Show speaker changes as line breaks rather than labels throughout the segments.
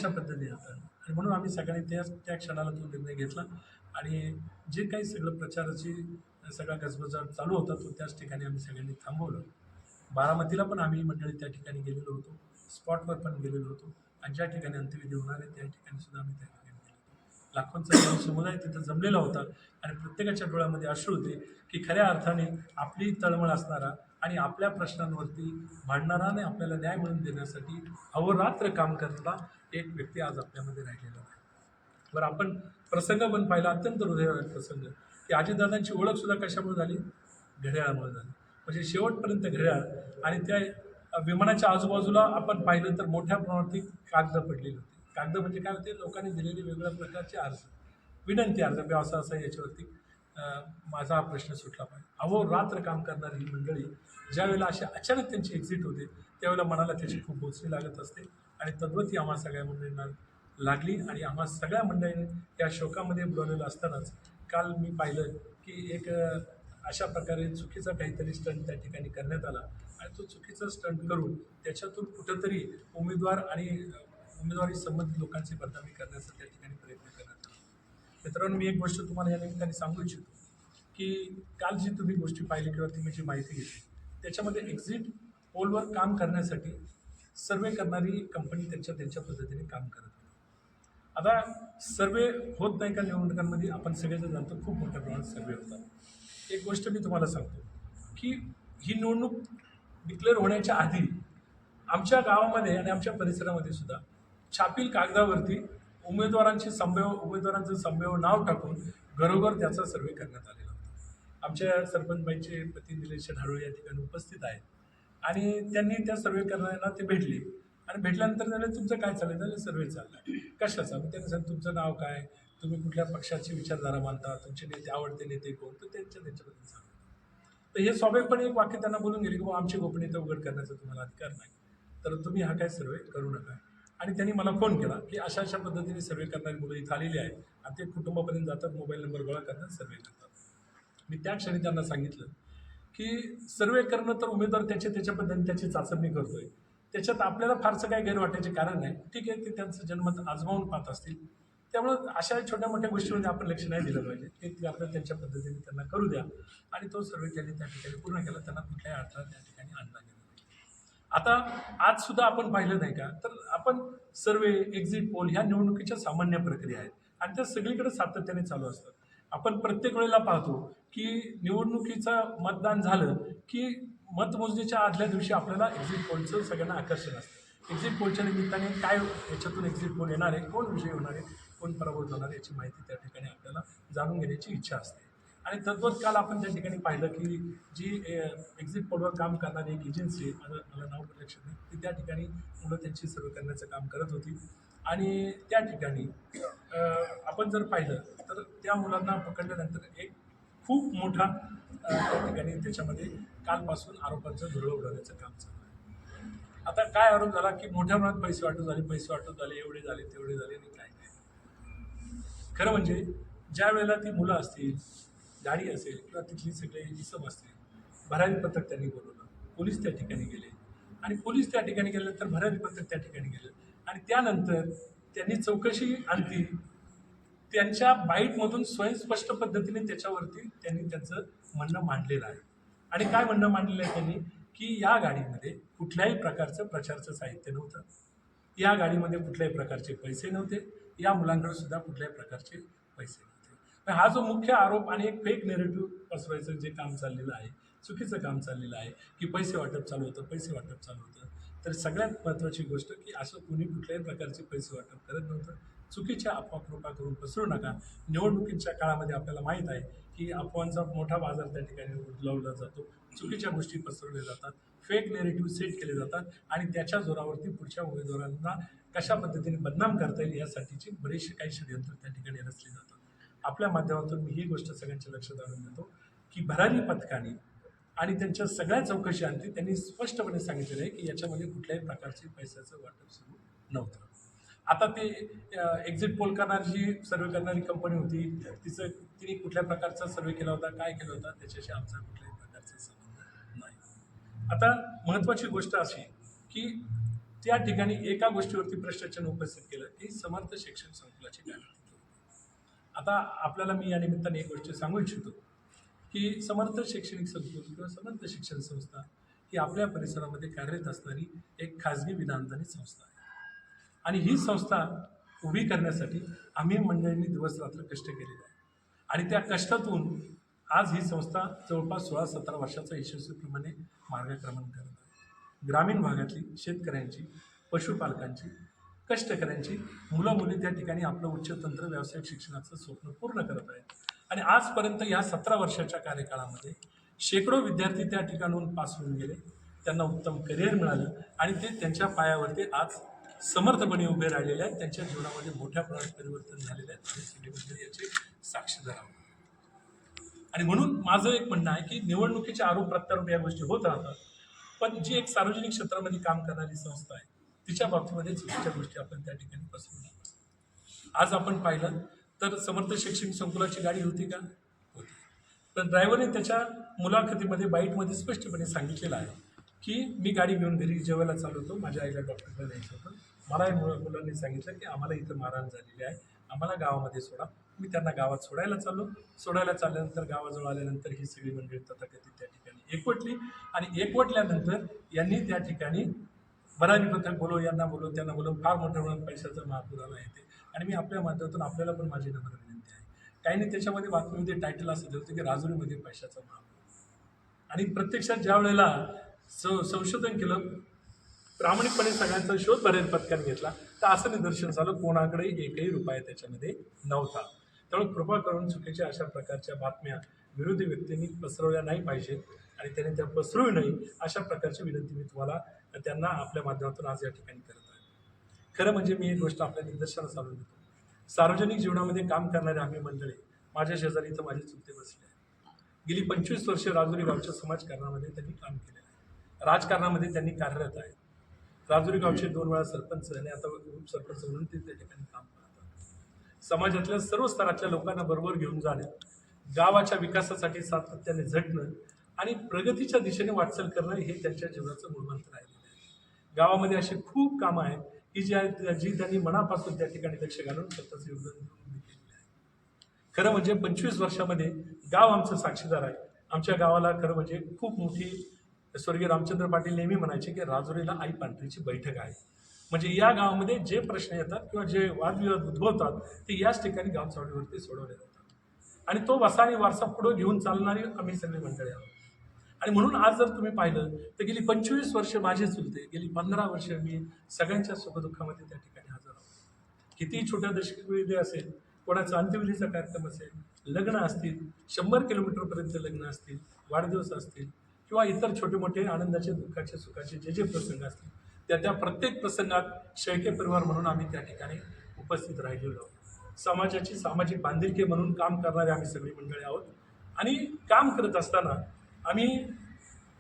कशा पद्धतीने हाताळणं. आणि म्हणून आम्ही सगळ्यांनी त्या क्षणाला तो निर्णय घेतला आणि जे काही सगळं प्रचाराची सगळा गजबजाट चालू होता तो त्याच ठिकाणी आम्ही सगळ्यांनी थांबवलं. बारामतीला पण आम्ही मंडळी त्या ठिकाणी गेलेलो होतो, स्पॉटवर पण गेलेलो होतो आणि ज्या ठिकाणी अंत्यविधी होणार आहे त्या ठिकाणी सुद्धा आम्ही त्या ठिकाणी गेलो होतो. लाखोंचा समुदाय तिथं जमलेला होता आणि प्रत्येकाच्या डोळ्यामध्ये अश्रू होते की खऱ्या अर्थाने आपली तळमळ असणारा आणि आपल्या प्रश्नांवरती भांडणारा आणि आपल्याला न्याय मिळवून देण्यासाठी अहोरात्र काम करणारा एक व्यक्ती आज आपल्यामध्ये राहिलेला आहे. बरं, आपण प्रसंग पण पाहिला, अत्यंत हृदयवान प्रसंग, की अजितदादांची ओळख सुद्धा कशामुळे झाली? घड्याळामुळे झाली. म्हणजे शेवटपर्यंत घड्याळ आणि त्या विमानाच्या आजूबाजूला आपण पाहिलं तर मोठ्या प्रमाणात कागद पडलेली होती. कागद म्हणजे काय होते? लोकांनी दिलेले वेगवेगळ्या प्रकारचे अर्ज, विनंती अर्ज, व्यवसाय असा याच्यावरती माझा हा प्रश्न सुटला पाहिजे. अहोरात्र काम करणारी ही मंडळी ज्यावेळेला अशा अचानक त्यांची एक्झिट होते त्यावेळेला मनाला त्याची खूप बोचणी लागत असते आणि तद्वती आम्हा सगळ्या मंडळींना लागली आणि आम्हा सगळ्या मंडळींनी या शोकामध्ये बुडवलेलं असतानाच काल मी पाहिलं की एक अशा प्रकारे चुकीचा काहीतरी स्टंट त्या ठिकाणी करण्यात आला आणि तो चुकीचा स्टंट करून त्याच्यातून कुठंतरी उमेदवार आणि उमेदवारी संबंधित लोकांची बदनामी करण्याचा त्या ठिकाणी प्रयत्न करण्यात आला. मित्रांनो, मी एक गोष्ट तुम्हाला या निमित्ताने सांगू इच्छितो की काल जी तुम्ही गोष्टी पाहिली किंवा तुम्ही जी माहिती घेतली त्याच्यामध्ये एक्झिट पोलवर काम करण्यासाठी सर्वे करणारी कंपनी त्यांच्या पद्धतीने काम करत होती. आता सर्वे होत नाही का निवडणुकांमध्ये? आपण सगळेजण जाणतो खूप मोठ्या प्रमाणात सर्वे होतात. एक गोष्ट मी तुम्हाला सांगतो की ही निवडणूक डिक्लेअर होण्याच्या आधी आमच्या गावामध्ये आणि आमच्या परिसरामध्ये सुद्धा छापील कागदावरती उमेदवारांचं संभाव्य नाव टाकून घरोघर त्याचा सर्वे करण्यात आलेला होता. आमच्या सरपंचबाईचे पती निलेश ढाळू या ठिकाणी उपस्थित आहेत आणि त्यांनी त्या सर्वे करणाऱ्यांना ते भेटले आणि भेटल्यानंतर त्याने तुमचं काय चाललं? त्याने सर्वे चालला आहे. कशाचा? मग त्याने सांगितलं तुमचं नाव काय, तुम्ही कुठल्या पक्षाची विचारधारा मानता, तुमचे नेते आवडते नेते कोण, तर त्यांच्याबद्दल सांगा. तर हे स्वाभाविकपणे एक वाक्य त्यांना बोलून गेले की बाबा आमची गोपनीयता उघड करण्याचा तुम्हाला अधिकार नाही, तर तुम्ही हा काय सर्वे करू नका. आणि त्यांनी मला फोन केला की अशा अशा पद्धतीने सर्वे करणारी मुलं इथं आलेली आहेत आणि ते कुटुंबापर्यंत जातात, मोबाईल नंबर गोळा करतात, सर्वे करतात. मी त्या क्षणी त्यांना सांगितलं की सर्वे करणं तर उमेदवार त्याच्या पद्धतीने त्याची चाचपणी करतोय, त्याच्यात आपल्याला फारसं काही गैर वाटायचे कारण नाही. ठीक आहे, ते त्यांचं जन्मत आजमावून पाहत असतील, त्यामुळं अशा छोट्या मोठ्या गोष्टीमध्ये आपण लक्ष नाही दिलं पाहिजे. ते आपल्याला त्यांच्या पद्धतीने त्यांना करू द्या. आणि तो सर्वे त्यांनी त्या ठिकाणी पूर्ण केला. त्यांना कुठल्याही अडथळा त्या ठिकाणी आणला गेला. आता आज सुद्धा आपण पाहिलं नाही का, तर आपण सर्वे, एक्झिट पोल ह्या निवडणुकीच्या सामान्य प्रक्रिया आहेत आणि त्या सगळीकडे सातत्याने चालू असतात. आपण प्रत्येक वेळेला पाहतो की निवडणुकीचं मतदान झालं की मतमोजणीच्या आदल्या दिवशी आपल्याला एक्झिट पोलचं सगळ्यांना आकर्षण असतं. एक्झिट पोलच्या निमित्ताने काय याच्यातून एक्झिट पोल येणार आहे, कोण विजयी होणार आहे, कोण पराभूत होणार आहे याची माहिती त्या ठिकाणी आपल्याला जाणून घेण्याची इच्छा असते. आणि तद्वत काल आपण त्या ठिकाणी पाहिलं की जी एक्झिट पोलवर काम करणारी एक एजन्सी, मला नाव लक्षात नाही, ती त्या ठिकाणी मुलं त्यांची सर्वे करण्याचं काम करत होती आणि त्या ठिकाणी आपण जर पाहिलं तर त्या मुलांना पकडल्यानंतर एक खूप मोठा त्या ठिकाणी त्याच्यामध्ये कालपासून आरोपांचं धुरळं उडवण्याचं काम चालू आहे. आता काय आरोप झाला की मोठ्या प्रमाणात पैसे वाटप झाले, एवढे झाले, तेवढे झाले आणि काय काय. खरं म्हणजे ज्या वेळेला ती मुलं असतील, गाडी असेल किंवा तिथली सगळे इसम असतील, भरारी पथक त्यांनी बोलवलं, पोलीस त्या ठिकाणी गेले आणि पोलीस त्या ठिकाणी गेल्यानंतर भरारी पथक त्या ठिकाणी गेलं आणि त्यानंतर त्यांनी चौकशी आणली. त्यांच्या बाईटमधून स्वयंस्पष्ट पद्धतीने त्याच्यावरती त्यांनी त्यांचं म्हणणं मांडलेलं आहे. आणि काय म्हणणं मांडलेलं आहे त्यांनी की या गाडीमध्ये कुठल्याही प्रकारचं प्रचारचं साहित्य नव्हतं, या गाडीमध्ये कुठल्याही प्रकारचे पैसे नव्हते, या मुलांकडे सुद्धा कुठल्याही प्रकारचे पैसे नव्हते. हा जो मुख्य आरोप आणि एक फेक नेरेटिव्ह पसरवायचं जे काम चाललेलं आहे, चुकीचं काम चाललेलं आहे की पैसे वाटप चालू होतं. तर सगळ्यात महत्त्वाची गोष्ट की असं कुणी कुठल्याही प्रकारचे पैसे वाटप करत नव्हतं. चुकीच्या अफवा कृपा करून पसरू नका. निवडणुकीच्या काळामध्ये आपल्याला माहीत आहे की अफवांचा मोठा बाजार त्या ठिकाणी लावला जातो, चुकीच्या गोष्टी पसरवल्या जातात, फेक नेरेटिव्ह सेट केले जातात आणि त्याच्या जोरावरती पुढच्या उमेदवारांना कशा पद्धतीने बदनाम करता येईल यासाठीची बरेचसे काही षडयंत्र त्या ठिकाणी रचले जातात. आपल्या माध्यमातून मी ही गोष्ट सगळ्यांच्या लक्षात आणून देतो की भरारी पथकाने आणि त्यांच्या सगळ्या चौकशी आणली, त्यांनी स्पष्टपणे सांगितलेलं आहे की याच्यामध्ये कुठल्याही प्रकारचे पैशाचं वाटप सुरू नव्हतं. आता ते एक्झिट पोल करणारी सर्वे करणारी कंपनी होती, तिने कुठल्या प्रकारचा सर्वे केला होता, काय केलं होता, त्याच्याशी आमचा कुठल्याही प्रकारचा संबंध नाही. आता महत्त्वाची गोष्ट अशी की त्या ठिकाणी एका गोष्टीवरती प्रश्नचिन्ह उपस्थित केलं की समर्थ शिक्षण संकुलाची काय होती. आता आपल्याला मी या निमित्ताने एक गोष्ट सांगू इच्छितो की समर्थ शैक्षणिक संकुल किंवा समर्थ शिक्षण संस्था ही आपल्या परिसरामध्ये कार्यरत असणारी एक खाजगी विनाअनुदानित संस्था आहे. आणि ही संस्था उभी करण्यासाठी आम्ही मंडळींनी दिवसरात्र कष्ट केलेले आहे. आणि त्या कष्टातून आज ही संस्था जवळपास 16-17 वर्षाचा यशस्वीप्रमाणे मार्गक्रमण करत आहे. ग्रामीण भागातली शेतकऱ्यांची, पशुपालकांची, कष्टकऱ्यांची मुलं मुली त्या ठिकाणी आपलं उच्चतंत्र व्यावसायिक शिक्षणाचं स्वप्न पूर्ण करत आहेत. आणि आजपर्यंत या 17 वर्षाच्या कार्यकाळामध्ये शेकडो विद्यार्थी त्या ठिकाणून पास होऊन गेले, त्यांना उत्तम करिअर मिळालं आणि ते त्यांच्या पायावरती आज समर्थपणे उभे राहिलेले आहेत. त्यांच्या जीवनामध्ये मोठ्या प्रमाणात परिवर्तन झालेले आहेत. आणि सगळे म्हणजे याचे साक्षीदार आहोत. आणि म्हणून माझं एक म्हणणं आहे की निवडणुकीचे आरोप प्रत्यारोप या गोष्टी होत राहतात, पण जी एक सार्वजनिक क्षेत्रामध्ये काम करणारी संस्था आहे तिच्या बाबतीमध्ये चुकीच्या गोष्टी आपण त्या ठिकाणी पसरवू. आज आपण पाहिलं तर समर्थ शैक्षणिक संकुलाची गाडी होती का? होती. तर ड्रायव्हरने त्याच्या मुलाखतीमध्ये बाईटमध्ये स्पष्टपणे सांगितलेलं आहे की मी गाडी घेऊन घरी जेवायला चालू होतो, माझ्या आईला डॉक्टरला जायचं होतं, मला या मुलांनी सांगितलं की आम्हाला इथं मारहाण झालेली आहे, आम्हाला गावामध्ये सोडा. मी त्यांना गावात सोडायला चालल्यानंतर गावाजवळ आल्यानंतर ही सगळी मंडळी तथाकथित त्या ठिकाणी एकवटली. आणि एकवटल्यानंतर यांनी त्या ठिकाणी भरारी पथक बोलव, यांना बोलव, त्यांना बोलव, फार मोठ्या प्रमाणात पैशाचा महापूर आला आहे ते. आणि मी आपल्या माध्यमातून आपल्याला पण माझी नम्र विनंती आहे, काहींनी त्याच्यामध्ये बातमीमध्ये टायटल असं दिलं होतं की राजुरीमध्ये पैशाचा महापूर. आणि प्रत्यक्षात ज्या वेळेला संशोधन केलं, प्रामाणिकपणे सगळ्यांचा शोध भरारी पथकाने घेतला, तर असं निदर्शन झालं कोणाकडे एकही रुपया त्याच्यामध्ये नव्हता. त्यामुळे कृपा करून चुकीच्या अशा प्रकारच्या बातम्या विरोधी व्यक्तींनी पसरवल्या नाही पाहिजेत आणि त्यांनी त्या पसरवू नये अशा प्रकारची विनंती मी तुम्हाला त्यांना आपल्या माध्यमातून आज या ठिकाणी करत आहे. खरं म्हणजे मी एक गोष्ट आपल्या निदर्शनास आणून देतो. सार्वजनिक जीवनामध्ये काम करणारे आम्ही मंडळी, माझ्या शेजारी इथं माझे चुलते बसले आहेत. गेली 25 वर्षे राजुरी गावच्या समाजकारणामध्ये त्यांनी काम केलेलं आहे. राजकारणामध्ये त्यांनी कार्यरत आहे. राजुरी गावचे 2 वेळा सरपंच आणि आता उपसरपंच म्हणून ते त्या ठिकाणी काम करतात. समाजातल्या सर्व स्तरातल्या लोकांना बरोबर घेऊन जाणं, गावाच्या विकासासाठी सातत्याने झटणं आणि प्रगतीच्या दिशेने वाटचाल करणं हे त्यांच्या जीवनाचं मूलमंत्र राहिलेलं आहे. गावामध्ये अशी खूप कामं आहेत की जी त्यांनी मनापासून त्या ठिकाणी लक्ष घालून स्वतःचं योगदान देऊन केलेलं आहे. खरं म्हणजे 25 वर्षामध्ये गाव आमचं साक्षीदार आहे. आमच्या गावाला खरं म्हणजे खूप मोठी, स्वर्गीय रामचंद्र पाटील नेहमी म्हणायचे की राजुरीला आई पांढरीची बैठक आहे. म्हणजे या गावामध्ये जे प्रश्न येतात किंवा जे वादविवाद उद्भवतात ते याच ठिकाणी गाव चावडीवरती सोडवले जातात. आणि तो वसा आणि वारसा पुढे घेऊन चालणारी आम्ही सगळी मंडळी आहोत. आणि म्हणून आज जर तुम्ही पाहिलं तर गेली 25 वर्ष माझे चुलते, गेली 15 वर्ष मी सगळ्यांच्या सुखदुःखामध्ये त्या ठिकाणी हजर आहोत. कितीही छोट्या दशकविधी असेल, कोणाचा अंत्यविधीचा कार्यक्रम असेल, लग्न असतील, 100 किलोमीटरपर्यंत लग्न असतील, वाढदिवस असतील किंवा इतर छोटे मोठे आनंदाचे, दुःखाचे, सुखाचे जे प्रसंग असतील त्या प्रत्येक प्रसंगात शेळके परिवार म्हणून आम्ही त्या ठिकाणी उपस्थित राहिलेलो आहोत. समाजाची सामाजिक बांधिलकी म्हणून काम करणारे आम्ही सगळी मंडळी आहोत. आणि काम करत असताना आम्ही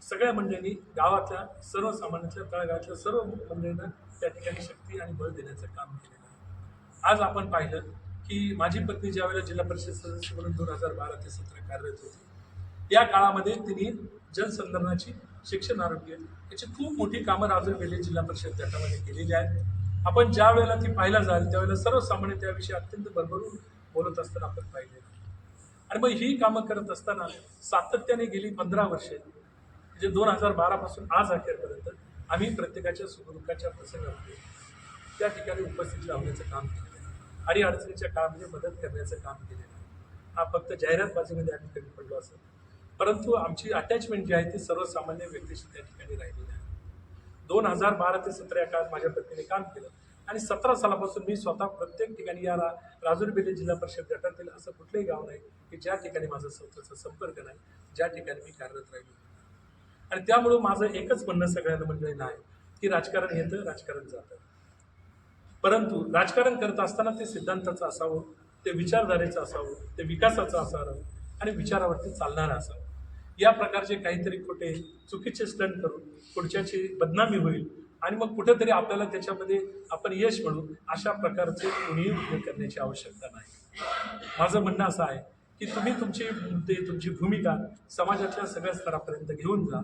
सगळ्या मंडळींनी गावातल्या सर्वसामान्यातल्या तळागाळातल्या सर्व मंडळींना त्या ठिकाणी शक्ती आणि बळ देण्याचं काम केलेलं आहे. आज आपण पाहिलं की माझी पत्नी ज्यावेळेला जिल्हा परिषद सदस्य म्हणून 2012 ते 2017 कार्यरत होती, या काळामध्ये तिने जलसंधारणाची, शिक्षण, आरोग्य याची खूप मोठी कामं राजुरी बेले जिल्हा परिषद गटामध्ये केलेली आहेत. आपण ज्या वेळेला ती पाहायला जाल त्यावेळेला सर्वसामान्य त्याविषयी अत्यंत भरभरून बोलत असताना आपण पाहिलेलं. आणि मग ही कामं करत असताना सातत्याने गेली 15 वर्षे म्हणजे 2012 पासून आज अखेरपर्यंत आम्ही प्रत्येकाच्या सुखदुःखाच्या प्रसंगामध्ये त्या ठिकाणी उपस्थित लावण्याचं काम केलेलं आहे आणि अडचणीच्या काळामध्ये मदत करण्याचं काम केलेलं आहे. हा फक्त जाहिरातबाजीमध्ये आम्ही कमी पडलो असेल, परंतु आमची अटॅचमेंट जी आहे ती सर्वसामान्य व्यक्तीशी त्या ठिकाणी राहिलेली आहे. 2012 ते 2017 या काळात माझ्या पत्नीने काम केलं आणि 17 सालापासून मी स्वतः प्रत्येक ठिकाणी या राजुरी बेले जिल्हा परिषद गटातील असं कुठलंही गाव नाही की ज्या ठिकाणी माझा स्वतःचा संपर्क नाही, ज्या ठिकाणी मी कार्यरत राहिलो. आणि त्यामुळं माझं एकच म्हणणं सगळ्यांना मंडळींना आहे की राजकारण येतं, राजकारण जातं, परंतु राजकारण करत असताना ते सिद्धांताचं असावं, ते विचारधारेचं असावं, ते विकासाचं असावं आणि विचारावरती चालणारं असावं. या प्रकारचे काहीतरी खोटे चुकीचे स्टंट करून पुढच्याची बदनामी होईल आणि मग कुठेतरी आपल्याला त्याच्यामध्ये आपण यश मिळू अशा प्रकारचे कोणीही उद्योग करण्याची आवश्यकता नाही. माझं म्हणणं असं आहे की तुम्ही तुमचे मुद्दे, तुमची भूमिका समाजातल्या सगळ्या स्तरापर्यंत घेऊन जा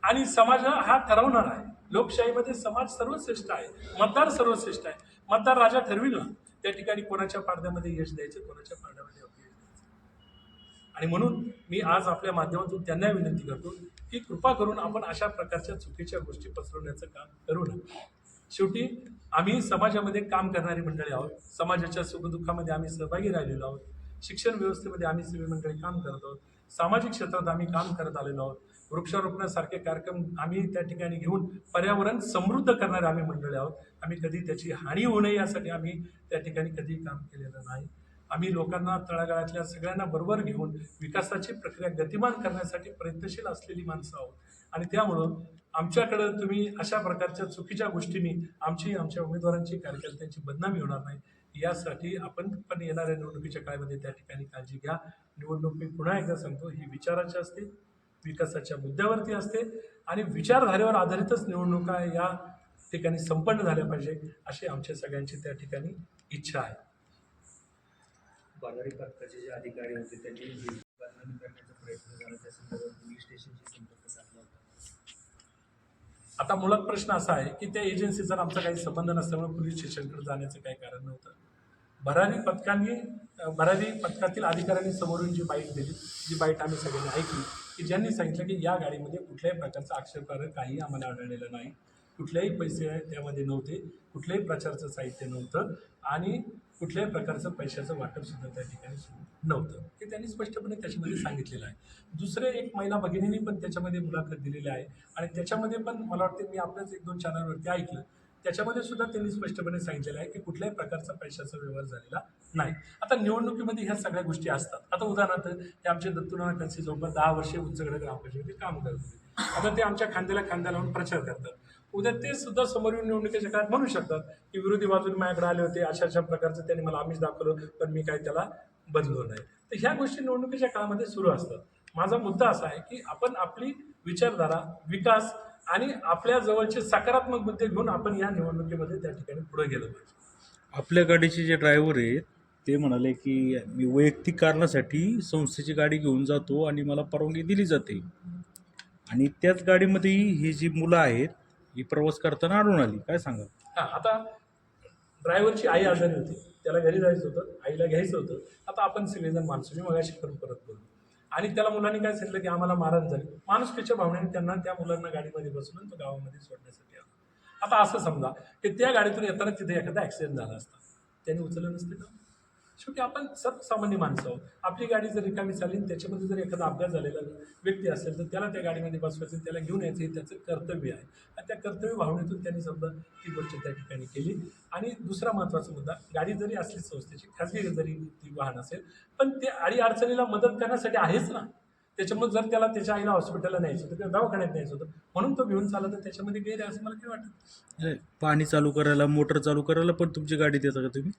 आणि समाज हा ठरवणार आहे. लोकशाहीमध्ये समाज सर्वश्रेष्ठ आहे, मतदार सर्वश्रेष्ठ आहे. मतदार राजा ठरविल ना त्या ठिकाणी कोणाच्या पारड्यामध्ये यश द्यायचं, कोणाच्या पारड्यामध्ये अपयश द्यायचं. आणि म्हणून मी आज आपल्या माध्यमातून त्यांना विनंती करतो की कृपा करून आपण अशा प्रकारच्या चुकीच्या गोष्टी पसरवण्याचं काम करू नये. शेवटी आम्ही समाजामध्ये काम करणारी मंडळी आहोत. समाजाच्या सुखदुःखामध्ये आम्ही सहभागी राहिलेलो आहोत. शिक्षण व्यवस्थेमध्ये आम्ही सगळी मंडळी काम करत आहोत. सामाजिक क्षेत्रात आम्ही काम करत आलेलो आहोत. वृक्षारोपणासारखे कार्यक्रम आम्ही त्या ठिकाणी घेऊन पर्यावरण समृद्ध करणारे आम्ही मंडळी आहोत. आम्ही कधी त्याची हानी होऊ नये यासाठी आम्ही त्या ठिकाणी कधी काम केलेलं नाही. आम्ही लोकांना तळागाळातल्या सगळ्यांना बरोबर घेऊन विकासाची प्रक्रिया गतिमान करण्यासाठी प्रयत्नशील असलेली माणसं आहोत. आणि त्यामुळं आमच्याकडं तुम्ही अशा प्रकारच्या चुकीच्या गोष्टींनी आमच्या उमेदवारांची, कार्यकर्त्यांची बदनामी होणार नाही यासाठी आपण पण येणाऱ्या निवडणुकीच्या काळामध्ये त्या ठिकाणी काळजी घ्या. निवडणूक मी पुन्हा एकदा सांगतो ही विचाराची असते, विकासाच्या मुद्द्यावरती असते आणि विचारधारेवर आधारितच निवडणुका या ठिकाणी संपन्न झाल्या पाहिजे अशी आमच्या सगळ्यांची त्या ठिकाणी इच्छा आहे.
बाजारी पथकाचे जे अधिकारी होते त्यांनी बदनामी करण्याचा प्रयत्न झाला, त्या संदर्भात पोलीस स्टेशनशी संपर्क साधला होता.
आता मुळात प्रश्न असा आहे की त्या एजन्सीचा आमचा काही संबंध नसल्यामुळे पोलीस स्टेशनकडे जाण्याचं काही कारण नव्हतं. भरारी पथकातील अधिकाऱ्यांनी समोरून जी बाईट दिली, जी बाईट आम्ही सगळ्यांनी ऐकली, की ज्यांनी सांगितलं की या गाडीमध्ये कुठल्याही प्रकारचं आक्षेपार्ह काही आम्हाला आढळलेलं नाही, कुठलेही पैसे त्यामध्ये नव्हते, कुठल्याही प्रकारचं साहित्य नव्हतं आणि कुठल्याही प्रकारचं पैशाचं वाटप सुद्धा त्या ठिकाणी नव्हतं. हे त्यांनी स्पष्टपणे त्याच्यामध्ये सांगितलेलं आहे. दुसरे एक महिला भगिनींनी पण त्याच्यामध्ये मुलाखत दिलेली आहे आणि त्याच्यामध्ये पण मला वाटते मी आपल्याच 1-2 चॅनलवरती ऐकलं, त्याच्यामध्ये सुद्धा त्यांनी स्पष्टपणे सांगितलेलं आहे की कुठल्याही प्रकारचा पैशाचा व्यवहार झालेला नाही. आता निवडणुकीमध्ये ह्या सगळ्या गोष्टी असतात. आता उदाहरणार्थ हे आमचे दत्तूनाना कनसे जवळपास 10 वर्षे उंचगड ग्रामपंचायतीमध्ये काम करत होते. आता ते आमच्या खांद्याला खांदा लावून प्रचार करतात. उद्या ते सुद्धा समोर येऊन निवडणुकीच्या काळात म्हणू शकतात की विरोधी बाजूने माझ्याकडे आले होते, अशा प्रकारचं त्यांनी मला आमिष दाखवलं पण मी काही त्याला बदललो नाही. तर ह्या गोष्टी निवडणुकीच्या काळामध्ये सुरू असतात. माझा मुद्दा असा आहे की आपण आपली विचारधारा, विकास आणि आपल्या जवळचे सकारात्मक मुद्दे घेऊन आपण या निवडणुकीमध्ये त्या ठिकाणी पुढे गेलो पाहिजे.
आपल्या गाडीचे जे ड्रायव्हर आहेत ते म्हणाले की मी वैयक्तिक कारणासाठी संस्थेची गाडी घेऊन जातो आणि मला परवानगी दिली जाते आणि त्याच गाडीमध्ये ही जी मुलं आहेत ही प्रवास करताना आढळून आली. काय सांगा?
हां, आता ड्रायव्हरची आई आजारी होती, त्याला घरी जायचं होतं, आईला घ्यायचं होतं. आता आपण सगळेजण माणसं, मी मगाशी परत बोललो आणि त्याला मुलांनी काय सांगितलं की आम्हाला मारहाण झाली. माणुसकीच्या भावनेने त्यांना त्या मुलांना गाडीमध्ये बसवून तो गावामध्ये सोडण्यासाठी आला. आता असं समजा की त्या गाडीतून येताना तिथे एखादा ॲक्सिडेंट झाला असता, त्यांनी उचललं नसते का? शेवटी आपण सर्वसामान्य माणसं आहोत. आपली गाडी जर रिकामी चालली त्याच्यामध्ये जर एखादा अपघात झालेला व्यक्ती असेल तर त्याला त्या गाडीमध्ये बसवायचं, त्याला घेऊन यायचं हे त्याचं कर्तव्य आहे. आणि त्या कर्तव्य भावनेतून त्यांनी समजा ती गोष्ट त्या ठिकाणी केली. आणि दुसरा महत्त्वाचा मुद्दा, गाडी जरी असली संस्थेची, खाजगी जरी ती वाहन असेल, पण ते अडीअडचणीला मदत करण्यासाठी आहेच ना. त्याच्यामुळे जर त्याला त्याच्या आईला हॉस्पिटलला न्यायचं होतं किंवा दवाखान्यात न्यायचं होतं म्हणून तो घेऊन चालला तर त्याच्यामध्ये गैर आहे असं मला काही वाटत
नाही, पाणी चालू करायला, मोटर चालू करायला पण तुमची गाडी देता का तुम्ही?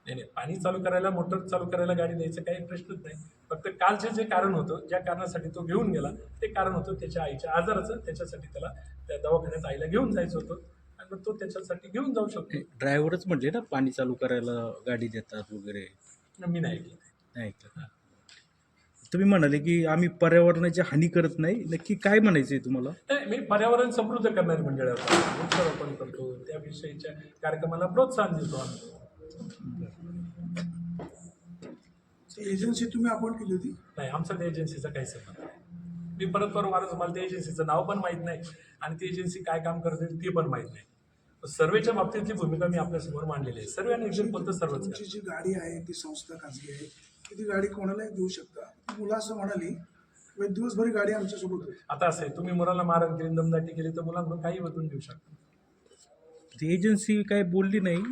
नाही, पाणी चालू करायला, मोटर चालू करायला गाडी द्यायचं काही प्रश्नच नाही. फक्त कालचे जे कारण होतं, ज्या कारणासाठी तो घेऊन गेला ते कारण होतं त्याच्या आईच्या आजाराचं. त्याच्यासाठी त्याला त्या दवाखान्यात आईला घेऊन जायचं होतं आणि मग तो त्याच्यासाठी घेऊन जाऊ शकतो.
ड्रायव्हरच म्हटले ना पाणी चालू करायला गाडी देतात वगैरे.
मी नाही ऐकलं.
नाही ऐकलं. तुम्ही म्हणाले की आम्ही पर्यावरणाची हानी करत नाही, नक्की काय म्हणायचं आहे तुम्हाला?
नाही, मी पर्यावरण समृद्ध करणारी मंडळी होतो, वृक्षारोपण करतो, त्याविषयीच्या कार्यक्रमाला प्रोत्साहन देतो आम्ही.
एजन्सी तुम्ही अपॉइंट केली होती?
नाही, आमचा त्या एजन्सीचा काही संबंध नाही. मी परत मला त्या एजन्सीचं नाव पण माहीत नाही आणि ती एजन्सी काय काम करते ते पण माहीत नाही. सर्वेच्या बाबतीतली भूमिका मी आपल्यासमोर मांडलेली आहे. सर्व आणि एक्झिट बोलतं सर्वच.
तुमची जी गाडी आहे ती संस्था खाजगी आहे की ती गाडी कोणालाही देऊ शकता? मुलं असं म्हणाली की दिवसभर गाडी आमच्यासोबत होती.
आता असं आहे, तुम्ही मुलाला मारण केली, दमदाटी केली तर मुलांकडून काही बदलून घेऊ शकता.
ती एजन्सी काय बोलली नाही,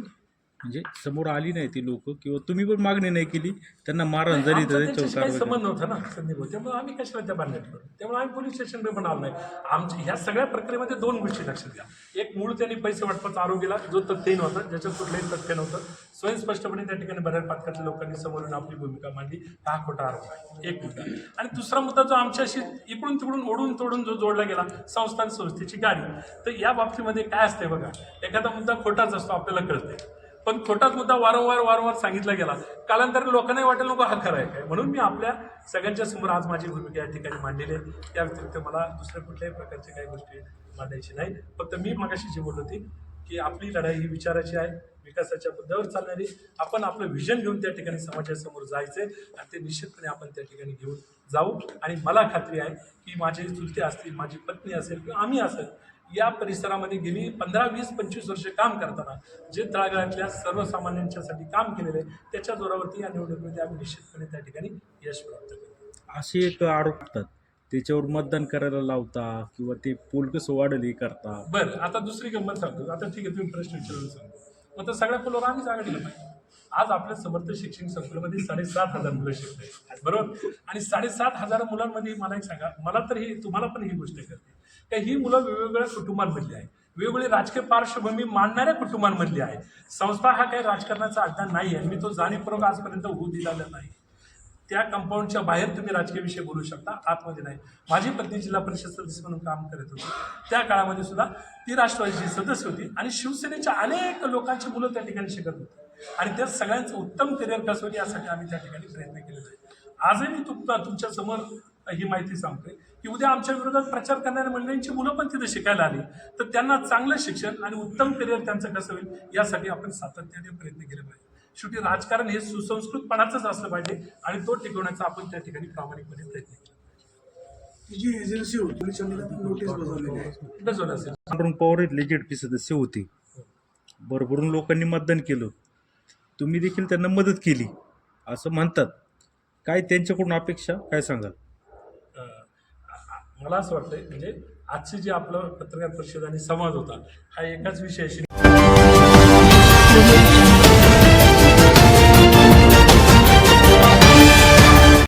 म्हणजे समोर आली नाही ती लोक, किंवा तुम्ही पण मागणी नाही केली त्यांना मारहाण झाली तर
त्याच्याशी
त्यांच्यावर
काही
कारवाई
संबंध नव्हता ना संदीप भाऊ. त्यामुळे आम्ही कशाला त्या बांधण्यात करू. त्यामुळे आम्ही पोलीस स्टेशनकडे पण आलो नाही. आमच्या ह्या सगळ्या प्रक्रियेमध्ये 2 गोष्टी लक्षात घ्या. एक, मूळ त्यांनी पैसे वाटपाचा आरोप केला जो तथ्यहीन होता, ज्याच्यात कुठलंही तथ्य नव्हतं. स्वयंस्पष्टपणे त्या ठिकाणी बऱ्याच पातकातल्या लोकांनी समोरून आपली भूमिका मांडली. हा खोटा आरोप आहे, एक मुद्दा. आणि दुसरा मुद्दा जो आमच्याशी इकडून तिकडून ओढून तोडून जो जोडला गेला, संस्थेची गाडी. तर या बाबतीमध्ये काय असते बघा, एखादा मुद्दा खोटाच असतो आपल्याला कळते, पण खोटाच मुद्दा वारंवार सांगितला गेला, कालांतराने लोकांनाही वाटेल नको हा खरा आहे काय. म्हणून मी आपल्या सगळ्यांच्या समोर आज माझी भूमिका या ठिकाणी मांडलेली आहे. त्या व्यतिरिक्त मला दुसऱ्या कुठल्याही प्रकारची काही गोष्टी मांडायची नाही. फक्त मी मगाशी जी बोलत होती की आपली लढाई ही विचाराची आहे, विकासाच्या मुद्द्यावर चालणारी. आपण आपलं व्हिजन घेऊन त्या ठिकाणी समाजासमोर जायचं आणि ते निश्चितपणे आपण त्या ठिकाणी घेऊन जाऊ. आणि मला खात्री आहे की माझे चुलते असतील, माझी पत्नी असेल किंवा आम्ही असेल, या परिसरामध्ये गेली 15, 20, 25 वर्षे काम करताना जे तळागाळातल्या सर्वसामान्यांच्यासाठी काम केलेलं आहे त्याच्या जोरावरती या निवडणुकीमध्ये आम्ही निश्चितपणे त्या ठिकाणी यश प्राप्त करू.
असे एक आरोप करतात, त्याच्यावर मतदान करायला लावता किंवा ते पोल कसं वाढेल हे करता.
बरं, आता दुसरी गंमत सांगतो. आता ठीक आहे, तुम्ही प्रश्न विचारून सांगतो. मग तर सगळ्या पोलावर आम्हीच आघाडीला पाहिजे. आज आपल्या समर्थ शैक्षणिक संकुलामध्ये 7,500 मुलं शिकतात, बरोबर. आणि 7,500 मुलांमध्ये मला एक सांगा, मला तर ही, तुम्हाला पण ही गोष्ट करते का, ही मुलं वेगवेगळ्या कुटुंबांमधली आहे, वेगवेगळी राजकीय पार्श्वभूमी मांडणाऱ्या कुटुंबांमधली आहे. संस्था हा काही राजकारणाचा अड्डा नाही आहे. मी तो जाणीवपूर्वक आजपर्यंत होऊ दिलेला नाही. त्या कंपाऊंडच्या बाहेर तुम्ही राजकीय विषय बोलू शकता, आतमध्ये नाही. माझी पत्नी जिल्हा परिषद सदस्य म्हणून काम करत होती. त्या काळामध्ये सुद्धा ती राष्ट्रवादीची सदस्य होती आणि शिवसेनेच्या अनेक लोकांची मुलं त्या ठिकाणी शिकत होती. आणि त्या सगळ्यांचं उत्तम करिअर कसं होईल यासाठी आम्ही त्या ठिकाणी प्रयत्न केलेला आहे. आजही मी तुमच्या समोर ही माहिती सांगतोय की उद्या आमच्या विरोधात प्रचार करणाऱ्या मंडळींची मुलं पण तिथे शिकायला आली तर त्यांना चांगलं शिक्षण आणि उत्तम करिअर त्यांचं कसं होईल यासाठी आपण सातत्याने प्रयत्न केले पाहिजे. शेवटी राजकारण हे सुसंस्कृतपणाचंच असलं पाहिजे आणि तो टिकवण्याचा आपण त्या ठिकाणी प्रामाणिकपणे प्रयत्न केला.
ती जी एजन्सी होती पोलिसांनी नोटीस बजावलेली आहे.
बजवलं असेल.
आपण पवार इथले जेडपी सदस्य होते, भरभरून लोकांनी मतदान केलं, तुम्ही देखील त्यांना मदत केली असं म्हणतात. काय त्यांच्याकडून अपेक्षा, काय सांगाल?
मला असं वाटतंय म्हणजे आजची जी आपलं पत्रकार परिषद आणि संवाद होता हा एकाच विषयाशी